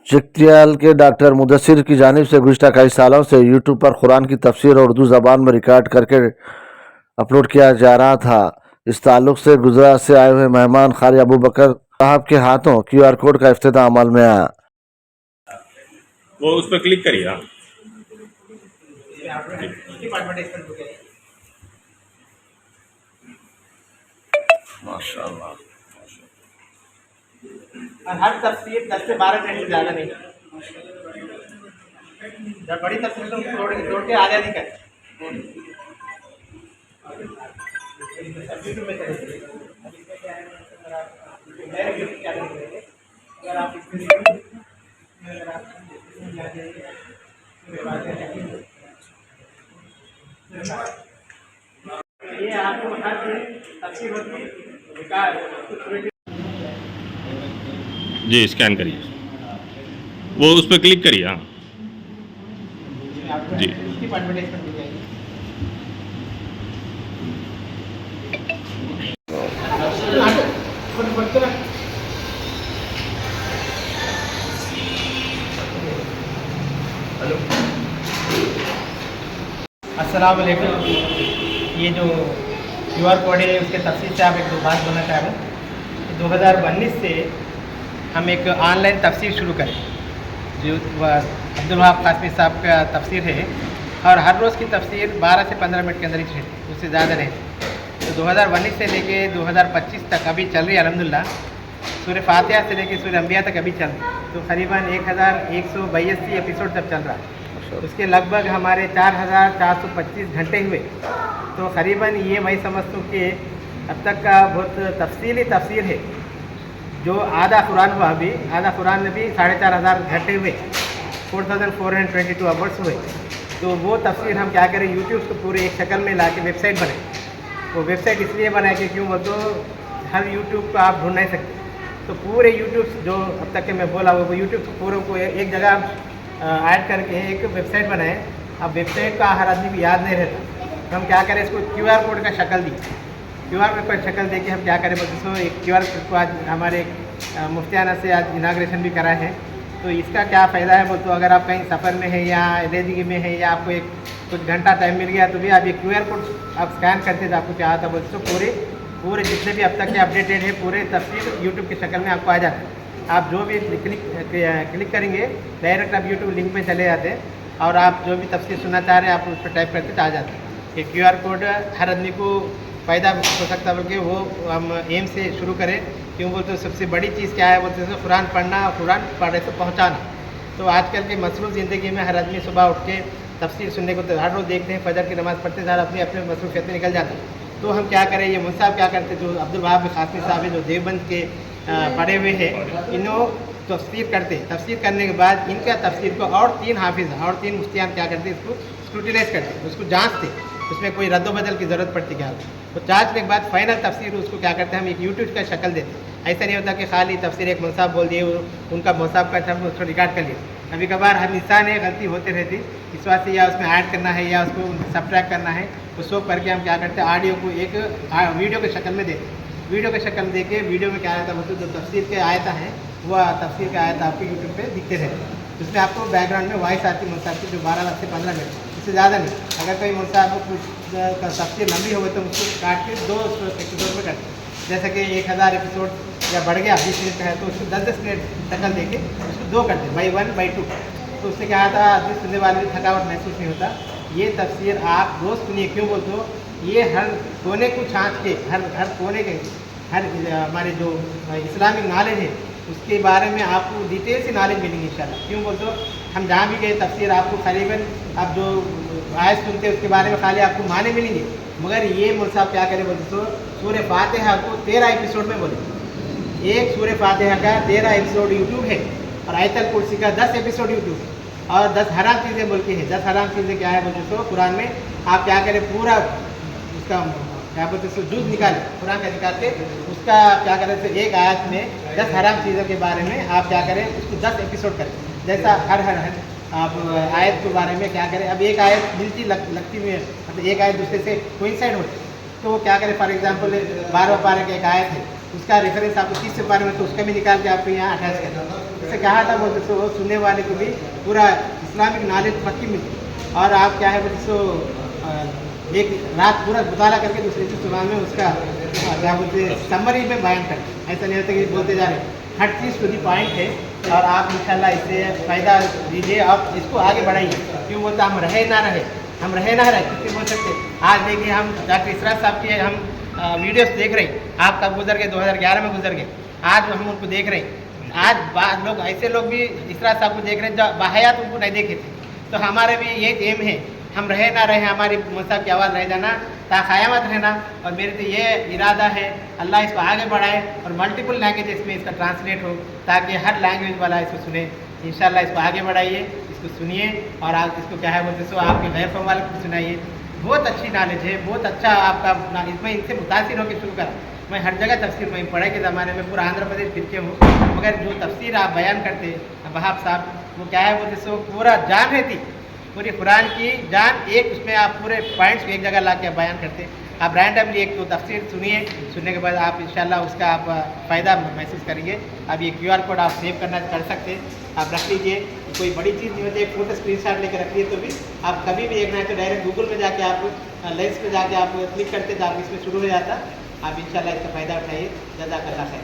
चिक्तियाल के डॉक्टर मुदस्सिर की जानिब से गुज़श्ता कई सालों से यूट्यूब पर कुरान की तफसीर और उर्दू ज़बान में रिकॉर्ड करके अपलोड किया जा रहा था। इस ताल्लुक से गुजरात से आए हुए मेहमान कारी अबू बकर साहब के हाथों QR कोड का इफ्तिताह अमल में आया। वो उस पर क्लिक करिए। हाँ, माशाल्लाह। और हर तफसीर 10 से 12 मिनट से ज़्यादा नहीं। जब बड़ी तफसीर तो तोड़ के आधा नहीं करते। अगर आप ये आपको हर तफसीर होती है। जी स्कैन करिए, वो उस पर क्लिक करिए। हाँ जी, इसकी एडवर्टाइजमेंट दी जाएगी। अस्सलाम वालेकुम। ये जो QR कोड है उसके तफसील से आप एक दो बात बोलना चाह रहे हैं। 2019 से हम एक ऑनलाइन तफसीर शुरू करें जो अब्दुल वहाब कासमी साहब का तफसीर है, और हर रोज़ की तफसीर 12 से 15 मिनट के अंदर ही रहती, उससे ज़्यादा रहती। तो 2019 से लेके 2025 तक अभी चल रही है अल्हम्दुलिल्लाह। सूरह फातिहा से लेके सूरह अंबिया तक अभी चल रही, तो करीबन 1182 एपिसोड तक चल रहा है। उसके लगभग हमारे 4425 घंटे हुए। तो करीबन ये मैं समझता हूँ कि अब तक का बहुत तफसीली तफसीर है। जो आधा कुरान हुआ, अभी आधा कुरान में भी 4500 घंटे हुए, 4422 आवर्स हुए। तो वो तफसीर हम क्या करें, यूट्यूब को पूरे एक शक्ल में ला के वेबसाइट बनाए। वो वेबसाइट इसलिए बनाए कि क्यों बोल तो हर यूट्यूब को आप ढूंढ नहीं सकते। तो पूरे यूट्यूब जो अब तक के मैं बोला वो यूट्यूब को पूरे को एक जगह ऐड करके एक वेबसाइट बनाए। अब वेबसाइट का हर आदमी को याद नहीं रहता, तो हम क्या करें, इसको QR कोड का शक्ल दी। QR कोड का शक्ल दे के हम क्या करें, बच्चों एक QR कोड को आज हमारे मुफ्तियाना से आज इनाग्रेशन भी करा है। तो इसका क्या फ़ायदा है बोल तो अगर आप कहीं सफ़र में है या रेजिंग में है या आपको एक कुछ घंटा टाइम मिल गया तो भी आप ये QR कोड आप स्कैन करते थे, आपको क्या आता बोलते तो पूरे जितने भी अब तक के अपडेटेड है पूरे तफसीर यूट्यूब की शक्ल में आपको आ जाता है। आप जो भी क्लिक करेंगे डायरेक्ट आप यूट्यूब लिंक में चले जाते हैं, और आप जो भी तफसीर सुनना चाह रहे हैं आप उस पर टाइप करते तो आ जाते हैं। ये QR कोड हर आदमी को फ़ायदा हो सकता है, बल्कि वो हम एम से शुरू करें। क्यों बोलते सबसे बड़ी चीज़ क्या है बोलते हैं, कुरान पढ़ना और कुरान पढ़े से पहुँचाना। तो आजकल की मसरूफ़ ज़िंदगी में हर आदमी सुबह उठ के तफसीर सुनने को तो हर रोज़ देखते हैं, फजर की नमाज़ पढ़ते सार अपनी अपने मसरूफियत में निकल जाते हैं। तो हम क्या करें, ये मुंशी साहब क्या करते, जो अब्दुल वहाब कासमी साहब है जो देवबंद के पढ़े हुए हैं, इन्हों तफसीर करते। तफसीर करने के बाद इनका तफसीर को और 3 हाफिज़ और 3 मुफ्तियान क्या करते, इसको स्क्रूटिनाइज करते, उसको जाँचते, उसमें कोई रद्दबदल की ज़रूरत पड़ती क्या। तो जाँचने के बाद फाइनल तफसीर उसको क्या करते हैं, हम एक यूट्यूब का शक्ल देते। ऐसा नहीं होता कि खाली तफसीर एक मुंसाब बोल दिए, उनका मुंसाब का हम उसको रिकॉर्ड कर लिए। कभी कभार हम इंसान है, गलती होती रहती, इस बात से या उसमें ऐड करना है या उसको सब्ट्रैक्ट करना है, उसको करके हम क्या करते हैं, ऑडियो को एक वीडियो के शक्ल में देते। वीडियो के शक्ल में दे के वीडियो में क्या आता है, मतलब जो तफसीर के आयता हैं वो तफसीर का आयता आपको यूट्यूब पे दिखते रहते हैं। उसमें आपको बैकग्राउंड में वॉइस आती है मुंसाब की, जो 12 से 15 मिनट, इससे ज़्यादा नहीं। अगर कोई मुंसाब का तफसीर लंबी हो गई तो उसको काट के 2 एपिसोड में करते हैं। जैसे कि 1000 एपिसोड या बढ़ गया 20 मिनट का है तो उसको 10-10 मिनट शक्ल दे के उसको 2 करते हैं, बाई 1 बाई 2। तो उससे क्या आता है, आदमी सुनने वाले भी थकावट महसूस नहीं होता। ये तफसीर आप रोज़ सुनिए। क्यों बोलते हो, ये हर कोने को छाँच के हर कोने के हर हमारे जो इस्लामिक नॉलेज है उसके बारे में आपको डिटेल से नॉलेज मिलेंगी इंशाल्लाह। क्यों बोलते हो, हम जहाँ भी गए तफसीर आपको करीबन आप जो आयत सुनते हैं उसके बारे में खाली आपको माने मिलेंगे, मगर ये मुल्क साहब क्या करें बोलते तो सूरह फातिहा को 13 एपिसोड में बोले। एक सूरह फातिहा का 13 एपिसोड यूट्यूब है, और आयतल कुर्सी का 10 एपिसोड यूट्यूब है, और 10 हराम चीज़ें बोल के हैं। 10 हराम चीज़ें क्या है बोलते तो कुरान में आप क्या करें, पूरा उसका क्या बोलते उसको जूझ निकाले, कुरान का निकालते उसका क्या करें, एक आयत में 10 हराम चीज़ों के बारे में आप क्या करें, उसको 10 एपिसोड करें। जैसा हर आप आयत के बारे में क्या करें, अब एक आयत मिलती लगती हुई है, मतलब एक आयत दूसरे से कोइंसाइड होती, तो क्या करें, फॉर एग्जांपल 12वें पारे का एक आयत है, उसका रेफरेंस आपको 30वें पारे में, तो उसका भी निकाल के आपको यहाँ अटैच करें। इससे क्या था बोलते सो सुनने वाले को भी पूरा इस्लामिक नॉलेज पक्की मिलती और आप क्या है बोलते सो एक रात पूरा मुताला करके दूसरे दिन सुबह में उसका क्या बोलते समरी में बयान करते। ऐसा नहीं होता कि बोलते जा रहे, हर चीज़ टू दी पॉइंट है और आप इंशाल्लाह इससे फ़ायदा लीजिए और इसको आगे बढ़ाइए। क्यों बोलता हम रहे ना रहे कितने बोल सकते। आज देखिए हम डॉक्टर इसराज साहब के हम वीडियोस देख रहे हैं, आप कब गुजर गए 2011 में गुजर गए, आज हम उनको देख रहे हैं। आज बाद लोग ऐसे लोग भी इसराज साहब को देख रहे हैं जो बाहयात उनको नहीं देखे थे। तो हमारे भी ये एम है, हम रहे ना रहे हमारी मुसाहब की आवाज़ रह जाना ताक़यामत रहना। और मेरे तो ये इरादा है अल्लाह इसको आगे बढ़ाए और मल्टीपल लैंग्वेजेस में इसका ट्रांसलेट हो ताकि हर लैंग्वेज वाला इसको सुने। इंशाल्लाह इसको आगे बढ़ाइए, इसको सुनिए और आप इसको क्या है बोलते सो आपके गैर कौम वाले को सुनाइए। बहुत अच्छी नॉलेज है, बहुत अच्छा आपका इसमें इनसे मुतासिर होकर शुरू करा। मैं हर जगह तफसीर में पढ़ाई के ज़माने में पूरा आंध्र प्रदेश फिर के हूँ, मगर जो तफसीर आप बयान करते वहाब साहब वो क्या है बोलते सो पूरा जान रहती, पूरी कुरान की जान एक उसमें आप पूरे पॉइंट्स को एक जगह ला के बयान करते। आप रैंडमली एक तो तफसीर सुनिए, सुनने के बाद आप इंशाल्लाह उसका आप फ़ायदा महसूस करेंगे। अब ये QR कोड आप सेव करना कर सकते, आप रख लीजिए, कोई बड़ी चीज़ नहीं होती, एक फोटो स्क्रीनशॉट लेकर रख लीजिए। तो भी आप कभी भी देखना है तो डायरेक्ट गूगल में जाके आप लेंस पे जाके आप क्लिक करते तो आप इसमें शुरू हो जाता। आप इंशाल्लाह इसका फ़ायदा उठाइए। जज़ाकल्लाह खैर।